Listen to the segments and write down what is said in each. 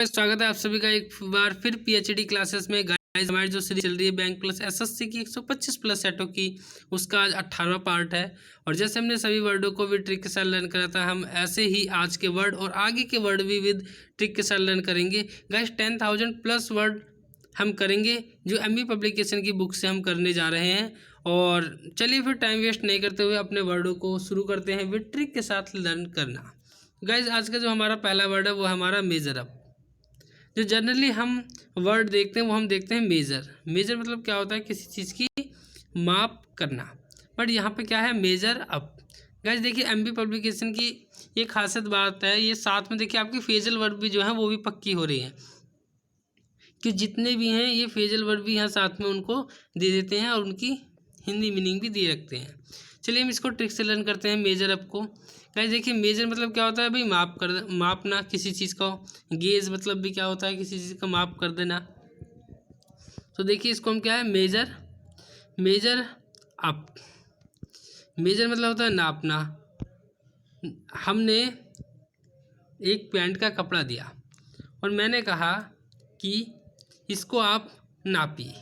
स्वागत है आप सभी का एक बार फिर पीएचडी क्लासेस में। गाइस हमारी जो सीरीज चल रही है बैंक प्लस एसएससी की 125 प्लस सेटों की, उसका आज 18वां पार्ट है। और जैसे हमने सभी वर्डों को विद ट्रिक के साथ लर्न करा था, हम ऐसे ही आज के वर्ड और आगे के वर्ड भी विद ट्रिक के साथ लर्न करेंगे। गाइस 10,000 प्लस वर्ड हम करेंगे जो एमबी पब्लिकेशन की बुक से हम करने जा रहे हैं। और चलिए फिर टाइम वेस्ट नहीं करते हुए अपने वर्डों को शुरू करते हैं विद ट्रिक के साथ लर्न करना। गाइस आज का जो हमारा पहला वर्ड है वो हमारा मेजर अप। जो जनरली हम वर्ड देखते हैं वो हम देखते हैं मेजर। मेजर मतलब क्या होता है, किसी चीज़ की माप करना। बट यहाँ पे क्या है, मेजर अप। गाइस देखिए एमबी पब्लिकेशन की ये खासियत बात है, ये साथ में देखिए आपकी फेजल वर्ब भी जो है वो भी पक्की हो रही है, कि जितने भी हैं ये फेजल वर्ब भी यहाँ साथ में उनको दे देते हैं और उनकी हिंदी मीनिंग भी दिए रखते हैं। चलिए हम इसको ट्रिक से लर्न करते हैं मेजर अप को। गाइस देखिए मेजर मतलब क्या होता है भाई, मापना किसी चीज़ का। गेज मतलब भी क्या होता है, किसी चीज़ का माप कर देना। तो देखिए इसको हम क्या है, मेजर अप। मेजर मतलब होता है नापना। हमने एक पैंट का कपड़ा दिया और मैंने कहा कि इसको आप नापिए।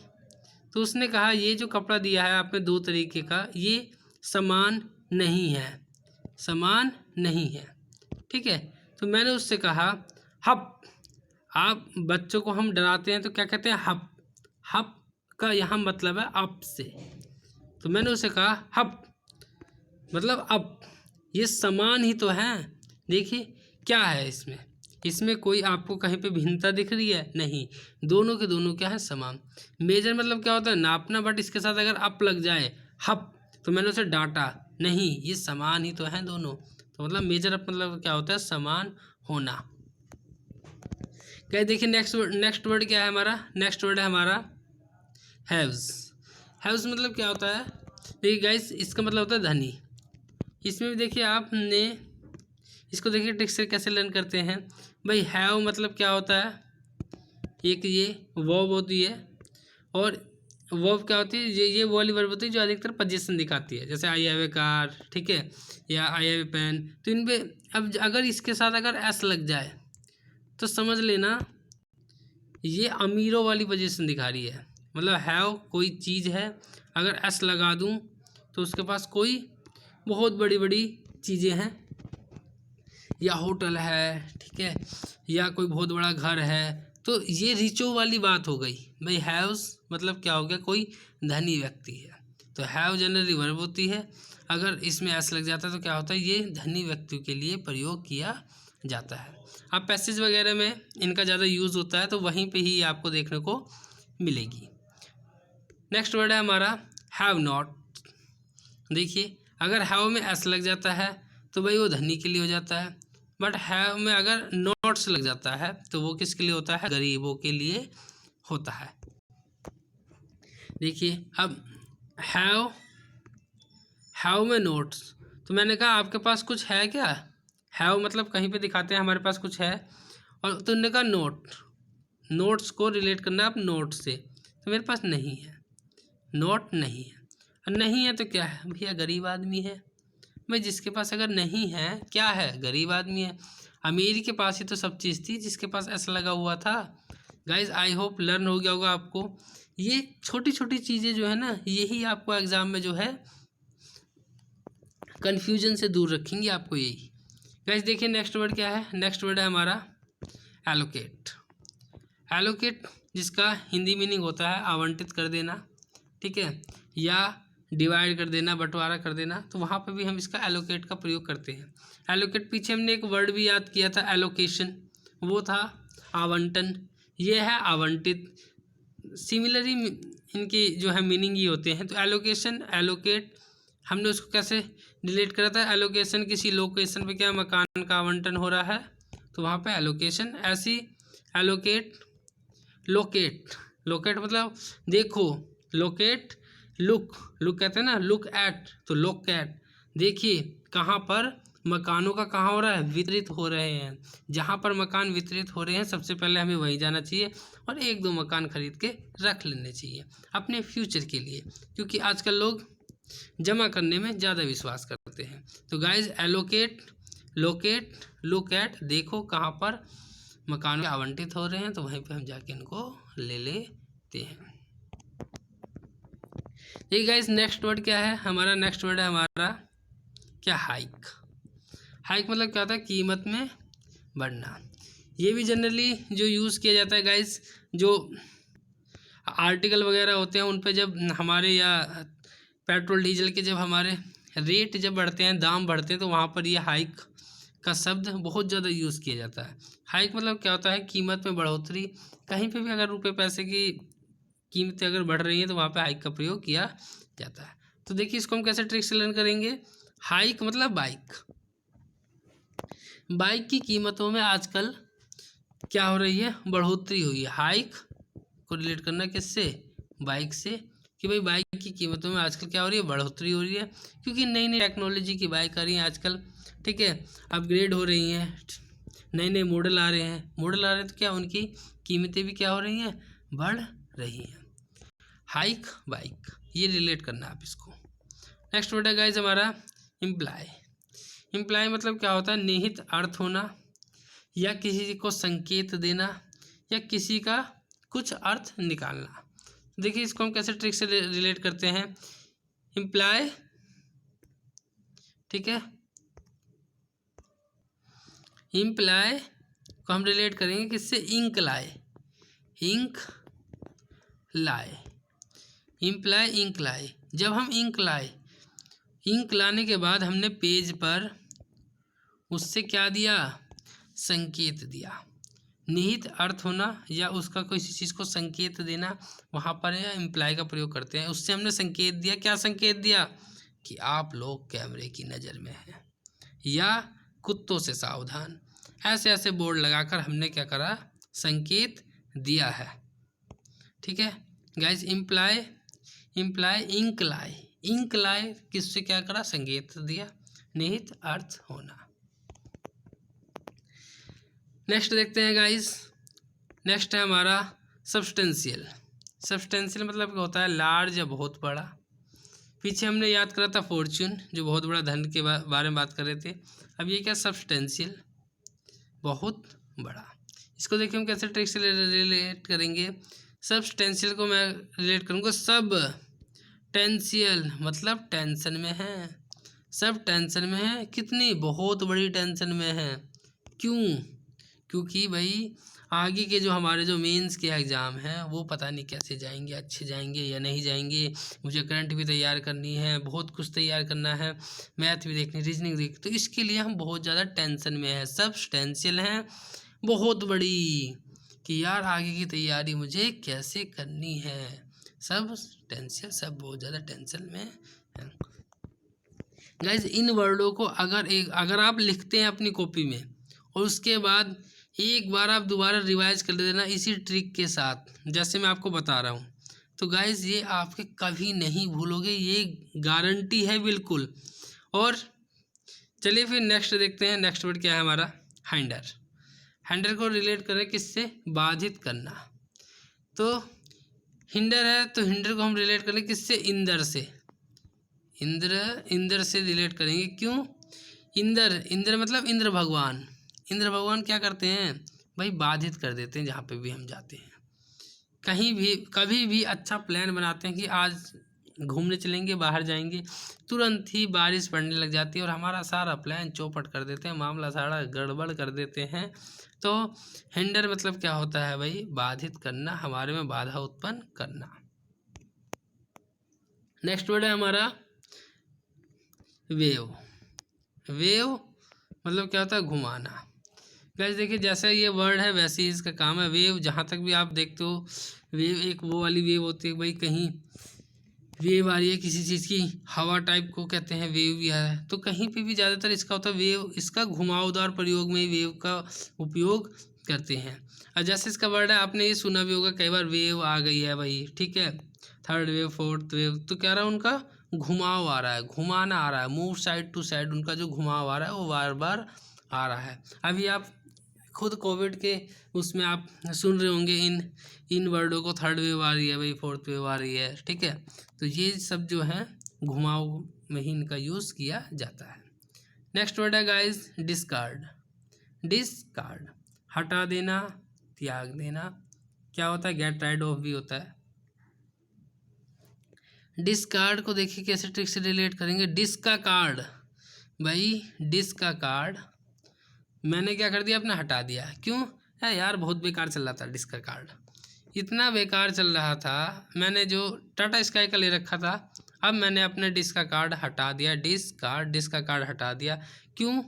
तो उसने कहा ये जो कपड़ा दिया है आपने 2 तरीके का, ये समान नहीं है, ठीक है। तो मैंने उससे कहा हप। आप बच्चों को हम डराते हैं तो क्या कहते हैं, हप। हप का यहाँ मतलब है अप से। तो मैंने उससे कहा हप मतलब अप। ये समान ही तो है। देखिए क्या है इसमें कोई आपको कहीं पे भिन्नता दिख रही है? नहीं, दोनों के दोनों क्या है, समान। मेजर मतलब क्या होता है, नापना। बट इसके साथ अगर अप लग जाए, हप, तो मैंने उसे डांटा, नहीं ये समान ही तो हैं दोनों। तो मतलब मेजर अप मतलब क्या होता है, समान होना। क्या देखिए नेक्स्ट वर्ड क्या है हमारा, नेक्स्ट वर्ड है हमारा हैव्स। हैव्स मतलब क्या होता है, देखिए गाइस इसका मतलब होता है धनी। इसमें भी देखिए आपने इसको देखिए ट्रिक से कैसे लर्न करते हैं भाई। हैव मतलब क्या होता है, एक ये वर्ब होती है, और वर्ब क्या होती है, ये वो वाली वर्ब होती है जो अधिकतर पोजीशन दिखाती है, जैसे आई हैव ए कार, ठीक है, या आई हैव ए पेन। तो इन पे अब अगर इसके साथ अगर एस लग जाए तो समझ लेना ये अमीरों वाली पोजीशन दिखा रही है। मतलब हैव कोई चीज़ है, अगर एस लगा दूँ तो उसके पास कोई बहुत बड़ी बड़ी चीज़ें हैं, या होटल है, ठीक है, या कोई बहुत बड़ा घर है। तो ये रिचो वाली बात हो गई भाई। हैव्स मतलब क्या हो गया, कोई धनी व्यक्ति है। तो हैव जनरली वर्ब होती है, अगर इसमें एस लग जाता है तो क्या होता है, ये धनी व्यक्तियों के लिए प्रयोग किया जाता है। अब पैसेज वगैरह में इनका ज़्यादा यूज़ होता है, तो वहीं पे ही आपको देखने को मिलेगी। नेक्स्ट वर्ड है हमारा हैव नॉट। देखिए अगर हैव में एस लग जाता है तो भाई वो धनी के लिए हो जाता है। बट हैव में अगर नॉट्स लग जाता है तो वो किसके लिए होता है, गरीबों के लिए होता है। देखिए अब हैव में नोट्स, तो मैंने कहा आपके पास कुछ है क्या। हैव मतलब कहीं पे दिखाते हैं हमारे पास कुछ है, और तुमने कहा नोट्स को रिलेट करना है आप नोट से, तो मेरे पास नहीं है, नोट नहीं है। और नहीं है तो क्या है भैया, गरीब आदमी है। भाई जिसके पास अगर नहीं है, क्या है, गरीब आदमी है। अमीर के पास ही तो सब चीज़ थी जिसके पास ऐसा लगा हुआ था। गाइज आई होप लर्न हो गया होगा आपको। ये छोटी छोटी चीज़ें जो है ना, यही आपको एग्ज़ाम में जो है कन्फ्यूजन से दूर रखेंगी आपको यही। गाइज देखिए नेक्स्ट वर्ड क्या है, नेक्स्ट वर्ड है हमारा एलोकेट। एलोकेट जिसका हिंदी मीनिंग होता है आवंटित कर देना, ठीक है, या डिवाइड कर देना, बंटवारा कर देना। तो वहाँ पे भी हम इसका एलोकेट का प्रयोग करते हैं। एलोकेट पीछे हमने एक वर्ड भी याद किया था, एलोकेशन, वो था आवंटन, ये है आवंटित। सिमिलरली इनकी जो है मीनिंग ही होते हैं। तो एलोकेशन, एलोकेट, हमने उसको कैसे रिलेट करा था, एलोकेशन किसी लोकेशन पे क्या मकान का आवंटन हो रहा है, तो वहाँ पे एलोकेशन। ऐसी एलोकेट, लोकेट मतलब देखो, लोकेट, लुक कहते हैं ना, लुक एट, तो लुक एट, देखिए कहाँ पर मकानों का कहाँ हो रहा है, वितरित हो रहे हैं। जहाँ पर मकान वितरित हो रहे हैं सबसे पहले हमें वहीं जाना चाहिए और 1-2 मकान खरीद के रख लेने चाहिए अपने फ्यूचर के लिए, क्योंकि आजकल लोग जमा करने में ज़्यादा विश्वास करते हैं। तो guys allocate, locate, look at, देखो कहाँ पर मकान आवंटित हो रहे हैं तो वहीं पे हम जाके इनको ले लेते हैं। ये गाइस नेक्स्ट वर्ड क्या है हमारा? नेक्स्ट वर्ड है हमारा क्या? हाइक। हाइक मतलब क्या होता है? कीमत में बढ़ना। ये भी जनरली जो यूज़ किया जाता है गाइस, जो आर्टिकल वगैरह होते हैं उन पे जब हमारे या पेट्रोल डीजल के जब हमारे रेट जब बढ़ते हैं, दाम बढ़ते हैं, तो वहाँ पर ये हाइक का शब्द बहुत ज़्यादा यूज़ किया जाता है। हाइक मतलब क्या होता है? कीमत में बढ़ोतरी। कहीं पे भी अगर रुपए पैसे की कीमतें अगर बढ़ रही हैं तो वहाँ पे हाइक का प्रयोग किया जाता है। तो देखिए इसको हम कैसे ट्रिक से लर्न करेंगे। हाइक मतलब बाइक। बाइक की कीमतों में आजकल क्या हो रही है? बढ़ोतरी हुई है। हाइक को रिलेट करना किससे? बाइक से, कि भाई बाइक की कीमतों में आजकल क्या हो रही है? बढ़ोतरी हो रही है, क्योंकि नई नई टेक्नोलॉजी की बाइक आ रही हैं आजकल, ठीक है, अपग्रेड हो रही हैं, नए नए मॉडल आ रहे हैं। मॉडल आ रहे हैं तो क्या उनकी कीमतें भी क्या हो रही हैं? बढ़ रही हैं। हाइक बाइक, ये रिलेट करना आप इसको। नेक्स्ट वर्ड है गाइज हमारा इम्प्लाई। इम्प्लाई मतलब क्या होता है? निहित अर्थ होना, या किसी को संकेत देना, या किसी का कुछ अर्थ निकालना। देखिए इसको हम कैसे ट्रिक से रिलेट करते हैं। इम्प्लाई, ठीक है, इम्प्लाई को हम रिलेट करेंगे किससे? इंक लाए। इंक लाए, इम्प्लाई इंक लाए। जब हम इंक लाए, इंक लाने के बाद हमने पेज पर उससे क्या दिया? संकेत दिया। निहित अर्थ होना या उसका किसी चीज़ को संकेत देना, वहाँ पर इम्प्लाई का प्रयोग करते हैं। उससे हमने संकेत दिया। क्या संकेत दिया? कि आप लोग कैमरे की नज़र में हैं, या कुत्तों से सावधान। ऐसे ऐसे बोर्ड लगाकर हमने क्या करा? संकेत दिया है, ठीक है गाइज। इम्प्लाई, इम्प्लाई इंक लाए। इंक लाए किससे क्या करा? संकेत दिया, निहित अर्थ होना। नेक्स्ट देखते हैं गाइस। नेक्स्ट है हमारा सब्सटेंशियल। सब्सटेंशियल मतलब क्या होता है? लार्ज या बहुत बड़ा। पीछे हमने याद करा था फॉर्च्यून, जो बहुत बड़ा धन के बारे में बात कर रहे थे। अब ये क्या? सब्सटेंशियल, बहुत बड़ा। इसको देखिए हम कैसे ट्रिक से रिलेट करेंगे। सब्सटेंशियल को मैं रिलेट करूँगा सब टेंशियल, मतलब टेंशन में है। सब टेंशन में है। कितनी? बहुत बड़ी टेंशन में है। क्यों? क्योंकि भाई आगे के जो हमारे जो मेंस के एग्ज़ाम हैं वो पता नहीं कैसे जाएंगे, अच्छे जाएंगे या नहीं जाएंगे। मुझे करंट भी तैयार करनी है, बहुत कुछ तैयार करना है, मैथ भी देखनी, रीजनिंग देखनी। तो इसके लिए हम बहुत ज़्यादा टेंशन में है। सब्सटेंशियल हैं, बहुत बड़ी, कि यार आगे की तैयारी मुझे कैसे करनी है। सब्सटेंशियल, सब बहुत ज़्यादा टेंशन में है। गाइज इन वर्डों को अगर आप लिखते हैं अपनी कॉपी में और उसके बाद एक बार आप दोबारा रिवाइज कर देना इसी ट्रिक के साथ, जैसे मैं आपको बता रहा हूँ, तो गाइज ये आपके कभी नहीं भूलोगे, ये गारंटी है बिल्कुल। और चलिए फिर नेक्स्ट देखते हैं। नेक्स्ट वर्ड क्या है हमारा? हाइंडर। हाइंडर को रिलेट करें किससे? बाधित करना। तो हिंडर है, तो हिंडर को हम रिलेट करें किससे? इंदर से। इंद्र से रिलेट करेंगे। क्यों? इंद्र मतलब इंद्र भगवान। इंद्र भगवान क्या करते हैं भाई? बाधित कर देते हैं जहाँ पे भी हम जाते हैं। कहीं भी कभी भी अच्छा प्लान बनाते हैं कि आज घूमने चलेंगे, बाहर जाएंगे, तुरंत ही बारिश पड़ने लग जाती है और हमारा सारा प्लान चौपट कर देते हैं, मामला सारा गड़बड़ कर देते हैं। तो हिंडर मतलब क्या होता है भाई? बाधित करना, हमारे में बाधा उत्पन्न करना। नेक्स्ट वर्ड है हमारा वेव। वेव मतलब क्या होता है? घुमाना। गाइस देखिए जैसा ये वर्ड है वैसे ही इसका काम है। वेव, जहाँ तक भी आप देखते हो, वेव एक वो वाली वेव होती है भाई, कहीं वेव आ रही है किसी चीज़ की, हवा टाइप को कहते हैं वेव भी है। तो कहीं पे भी ज़्यादातर इसका होता है वेव, इसका घुमावदार प्रयोग में वेव का उपयोग करते हैं। और जैसे इसका वर्ड है, आपने ये सुना भी होगा कई बार, वेव आ गई है भाई, ठीक है, थर्ड वेव, फोर्थ वेव। तो क्या रहा है? उनका घुमाव आ रहा है, घुमाना आ रहा है, मूव साइड टू साइड, उनका जो घुमाव आ रहा है वो बार बार आ रहा है। अभी आप खुद कोविड के उसमें आप सुन रहे होंगे इन वर्डों को, थर्ड वेव आ रही है भाई, फोर्थ वेव आ रही है, ठीक है। तो ये सब जो है घुमाव में ही इनका यूज़ किया जाता है। नेक्स्ट वर्ड है गाइस डिस्कार्ड। डिस्कार्ड हटा देना, त्याग देना क्या होता है, गेट राइड ऑफ भी होता है। डिस्कार्ड को देखिए कैसे ट्रिक से रिलेट करेंगे। डिस्क का कार्ड, भाई डिस्क का कार्ड मैंने क्या कर दिया, अपना हटा दिया। क्यों है यार, बहुत बेकार चल रहा था डिस्क का कार्ड, इतना बेकार चल रहा था। मैंने जो टाटा स्काई का ले रखा था, अब मैंने अपने डिस्क का कार्ड हटा दिया, डिस्क का कार्ड हटा दिया। क्यों,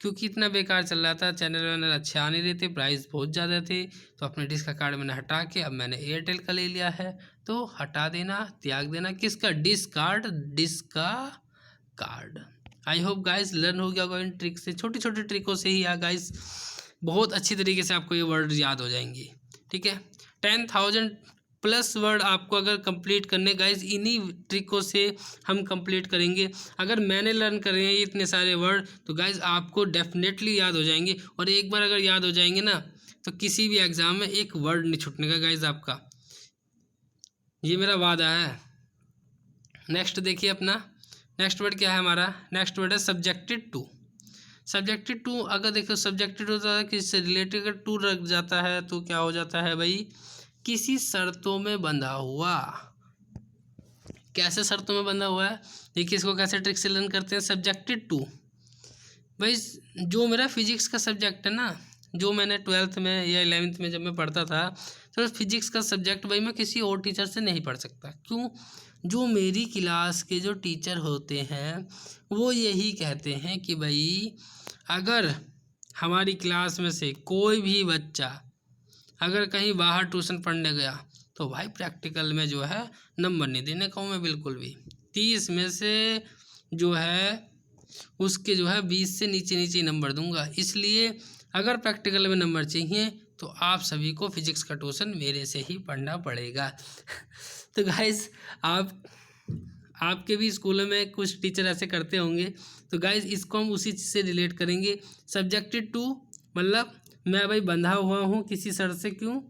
क्योंकि इतना बेकार चल रहा था, चैनल वैनल अच्छे आ नहीं रहे थे, प्राइस बहुत ज़्यादा थे। तो अपने डिस्क का कार्ड मैंने हटा के अब मैंने एयरटेल का ले लिया है। तो हटा देना, त्याग देना किसका, डिस्क का card. I hope guys learn हो गया होगा इन ट्रिक से, छोटी छोटी ट्रिकों से ही गाइस बहुत अच्छी तरीके से आपको ये वर्ड याद हो जाएंगी। ठीक है, 10,000 प्लस वर्ड आपको अगर कंप्लीट करने गाइस, इन्हीं ट्रिकों से हम कंप्लीट करेंगे। अगर मैंने लर्न कर रहे हैं इतने सारे वर्ड तो गाइस आपको डेफिनेटली याद हो जाएंगे। और एक बार अगर याद हो जाएंगे ना तो किसी भी एग्जाम में एक वर्ड नहीं छूटने का गाइस आपका, ये मेरा वादा है। नेक्स्ट देखिए अपना नेक्स्ट वर्ड क्या है हमारा, नेक्स्ट वर्ड है सब्जेक्टेड टू। सब्जेक्टेड टू अगर देखो, सब्जेक्टेड होता है किससे रिलेटेड, अगर टू रख जाता है तो क्या हो जाता है भाई, किसी शर्तों में बंधा हुआ। कैसे शर्तों में बंधा हुआ है, देखिए इसको कैसे ट्रिक से लर्न करते हैं। सब्जेक्टेड टू भाई, जो मेरा फिजिक्स का सब्जेक्ट है ना, जो मैंने 12th में या 11th में जब मैं पढ़ता था, तो फिजिक्स का सब्जेक्ट भाई मैं किसी और टीचर से नहीं पढ़ सकता। क्यों, जो मेरी क्लास के जो टीचर होते हैं वो यही कहते हैं कि भाई अगर हमारी क्लास में से कोई भी बच्चा अगर कहीं बाहर ट्यूशन पढ़ने गया तो भाई प्रैक्टिकल में जो है नंबर नहीं देने का मैं बिल्कुल भी, 30 में से जो है उसके जो है 20 से नीचे नीचे नंबर दूंगा। इसलिए अगर प्रैक्टिकल में नंबर चाहिए तो आप सभी को फिजिक्स का ट्यूशन मेरे से ही पढ़ना पड़ेगा। तो गाइस आपके भी स्कूलों में कुछ टीचर ऐसे करते होंगे, तो गाइस इसको हम उसी चीज़ से रिलेट करेंगे। सब्जेक्टेड टू मतलब मैं भाई बंधा हुआ हूँ किसी सर से। क्यों,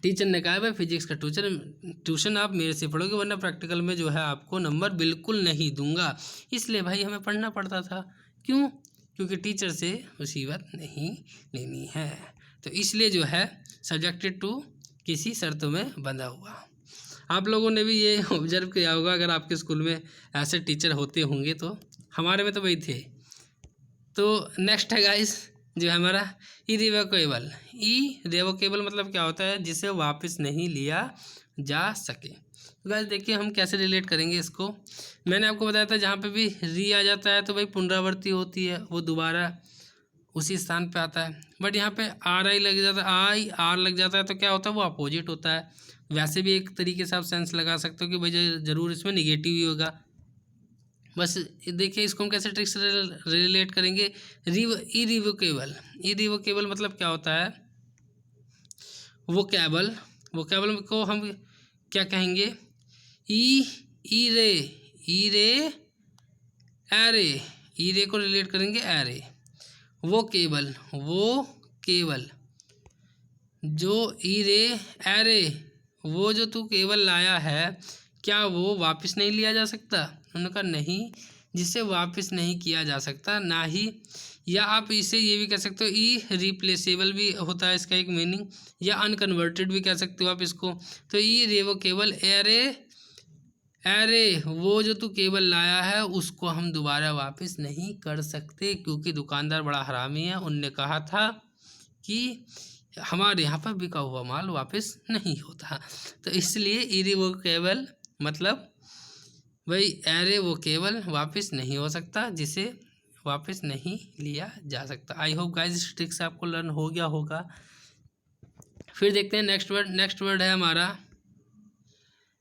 टीचर ने कहा है भाई फिजिक्स का ट्यूशन आप मेरे से पढ़ोगे, वरना प्रैक्टिकल में जो है आपको नंबर बिल्कुल नहीं दूंगा। इसलिए भाई हमें पढ़ना पड़ता था। क्यों, क्योंकि टीचर से मुसीबत नहीं लेनी है। तो इसलिए जो है सब्जेक्टेड टू किसी शर्तों में बंधा हुआ। आप लोगों ने भी ये ऑब्जर्व किया होगा, अगर आपके स्कूल में ऐसे टीचर होते होंगे तो, हमारे में तो वही थे। तो नेक्स्ट है गाइस जो है हमारा इरिवोकेबल। इरिवोकेबल मतलब क्या होता है, जिसे वापस नहीं लिया जा सके। तो गाइस देखिए हम कैसे रिलेट करेंगे इसको। मैंने आपको बताया था जहाँ पे भी री आ जाता है तो भाई पुनरावृत्ति होती है, वो दोबारा उसी स्थान पे आता है। बट यहाँ पे आर आई लग जाता है, आई आर लग जाता है तो क्या होता है, वो अपोजिट होता है। वैसे भी एक तरीके से आप सेंस लगा सकते हो कि भाई ज़रूर इसमें निगेटिव ही होगा। बस देखिए इसको हम कैसे ट्रिक से रिलेट करेंगे। इरिवोकेबल मतलब क्या होता है, वोकेबल को हम क्या कहेंगे, ईरे को रिलेट करेंगे एरे। वो केवल जो ईरे एरे, वो जो तू केवल लाया है क्या वो वापस नहीं लिया जा सकता। उन्होंने कहा नहीं, जिसे वापस नहीं किया जा सकता ना ही, या आप इसे ये भी कह सकते हो ई रिप्लेसेबल भी होता है इसका एक मीनिंग, या अनकन्वर्टेड भी कह सकते हो आप इसको। तो ई रिवोकेबल एरे वो जो तू केबल लाया है उसको हम दोबारा वापस नहीं कर सकते, क्योंकि दुकानदार बड़ा हरामी है, उनने कहा था कि हमारे यहाँ पर बिका हुआ माल वापस नहीं होता। तो इसलिए इरिवोकेबल मतलब भाई एरे वो केवल वापस नहीं हो सकता, जिसे वापस नहीं लिया जा सकता। आई होप गाइस इस ट्रिक से आपको लर्न हो गया होगा। फिर देखते हैं नेक्स्ट वर्ड है हमारा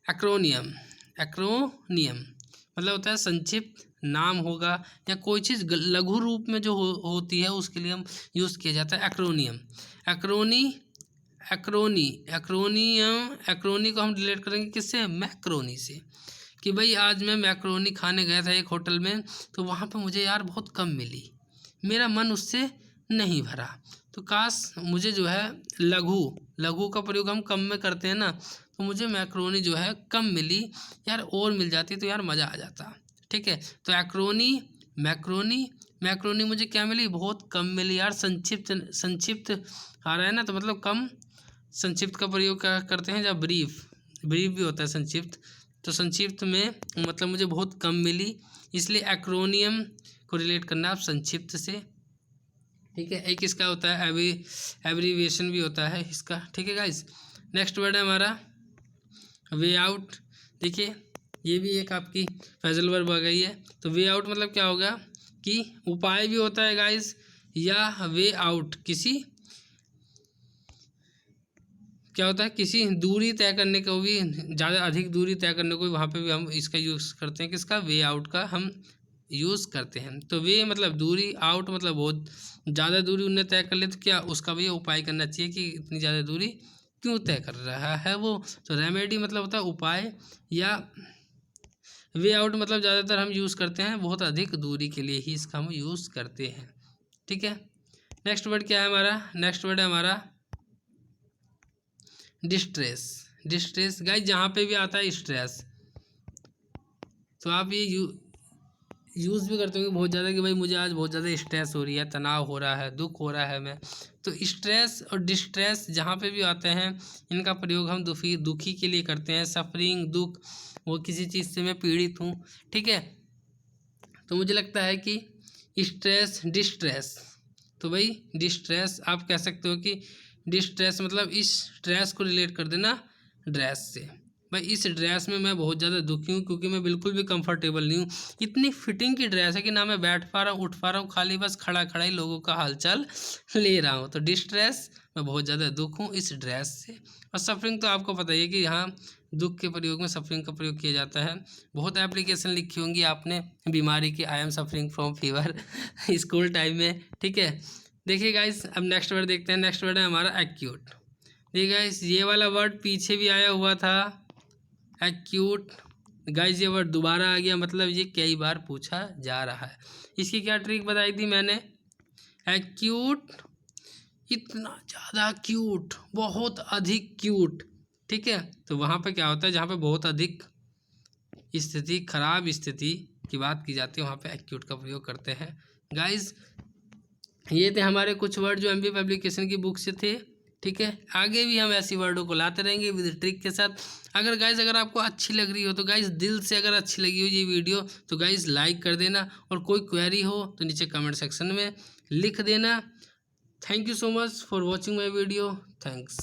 एक्रोनियम। मतलब होता है संक्षिप्त नाम होगा, या कोई चीज़ लघु रूप में जो होती है उसके लिए हम यूज़ किया जाता है एक्रोनियम। एक्रोनी को हम रिलेट करेंगे किससे, मैक्रोनी से। कि भाई आज मैं मैक्रोनी खाने गया था एक होटल में, तो वहाँ पे मुझे यार बहुत कम मिली, मेरा मन उससे नहीं भरा। तो काश मुझे जो है लघु का प्रयोग हम कम में करते हैं ना, तो मुझे मैक्रोनी जो है कम मिली यार, और मिल जाती तो यार मज़ा आ जाता। ठीक है, तो मैक्रोनी मैक्रोनी मुझे क्या मिली, बहुत कम मिली यार। संक्षिप्त संक्षिप्त आ रहा है ना, तो मतलब कम। संक्षिप्त का प्रयोग क्या करते हैं जब ब्रीफ, ब्रीफ भी होता है संक्षिप्त, तो संक्षिप्त में मतलब मुझे बहुत कम मिली, इसलिए एक्रोनियम को रिलेट करना आप संक्षिप्त से। ठीक है, एक इसका होता है एब्रीविएशन भी होता है इसका। ठीक है गाइस, नेक्स्ट वर्ड है हमारा वे आउट। देखिए ये भी एक आपकी फ्रेजल वर्ब आ गई है। तो वे आउट मतलब क्या होगा कि उपाय भी होता है गाइस, या वे आउट किसी, क्या होता है किसी दूरी तय करने को भी, ज़्यादा अधिक दूरी तय करने को भी वहाँ पे भी हम इसका यूज़ करते हैं, किसका, वे आउट का हम यूज़ करते हैं। तो वे मतलब दूरी, आउट मतलब बहुत ज़्यादा दूरी उन्हें तय कर ले, तो क्या उसका भी उपाय करना चाहिए कि इतनी ज़्यादा दूरी क्यों तय कर रहा है वो। तो रेमेडी मतलब होता है उपाय, या वे आउट मतलब ज़्यादातर हम यूज़ करते हैं बहुत अधिक दूरी के लिए ही इसका हम यूज़ करते हैं। ठीक है, नेक्स्ट वर्ड क्या है हमारा, नेक्स्ट वर्ड है हमारा डिस्ट्रेस। डिस्ट्रेस गाइस जहाँ पे भी आता है स्ट्रेस, तो आप ये यूज़ भी करते होंगे बहुत ज़्यादा कि भाई मुझे आज बहुत ज़्यादा स्ट्रेस हो रही है, तनाव हो रहा है, दुख हो रहा है मैं। तो स्ट्रेस और डिस्ट्रेस जहाँ पे भी आते हैं, इनका प्रयोग हम दुखी के लिए करते हैं। सफरिंग, दुख, वो किसी चीज़ से मैं पीड़ित हूँ। ठीक है, तो मुझे लगता है कि स्ट्रेस, डिस्ट्रेस, तो भाई डिस्ट्रेस आप कह सकते हो कि डिस्ट्रेस मतलब इस स्ट्रेस को रिलेट कर देना ड्रेस से। भाई इस ड्रेस में मैं बहुत ज़्यादा दुखी हूँ क्योंकि मैं बिल्कुल भी कंफर्टेबल नहीं हूँ। इतनी फिटिंग की ड्रेस है कि ना मैं बैठ पा रहा हूँ, उठ पा रहा हूँ, खाली बस खड़ा खड़ा ही लोगों का हालचाल ले रहा हूँ। तो डिस्ट्रेस, मैं बहुत ज़्यादा दुख हूँ इस ड्रेस से। और सफरिंग तो आपको पता ही है कि यहाँ दुख के प्रयोग में सफरिंग का प्रयोग किया जाता है। बहुत एप्लीकेशन लिखी होंगी आपने बीमारी की, I am suffering from fever school time में। ठीक है, देखिए गाइस अब नेक्स्ट वर्ड देखते हैं। नेक्स्ट वर्ड है हमारा एक्यूट। देखिए गाइस ये वाला वर्ड पीछे भी आया हुआ था, एक्यूट। गाइस ये वर्ड दोबारा आ गया, मतलब ये कई बार पूछा जा रहा है। इसकी क्या ट्रिक बताई थी मैंने, एक्यूट, इतना ज़्यादा क्यूट, बहुत अधिक क्यूट। ठीक है, तो वहाँ पे क्या होता है जहाँ पे बहुत अधिक स्थिति, खराब स्थिति की बात की जाती है, वहाँ पे एक्यूट का प्रयोग करते हैं। गाइस ये थे हमारे कुछ वर्ड जो एमबी पब्लिकेशन की बुक से थे। ठीक है, आगे भी हम ऐसी वर्डों को लाते रहेंगे विद ट्रिक के साथ। अगर गाइज अगर आपको अच्छी लग रही हो तो गाइज दिल से अगर अच्छी लगी हो ये वीडियो तो गाइज लाइक कर देना, और कोई क्वेरी हो तो नीचे कमेंट सेक्शन में लिख देना। Thank you so much for watching my video, thanks.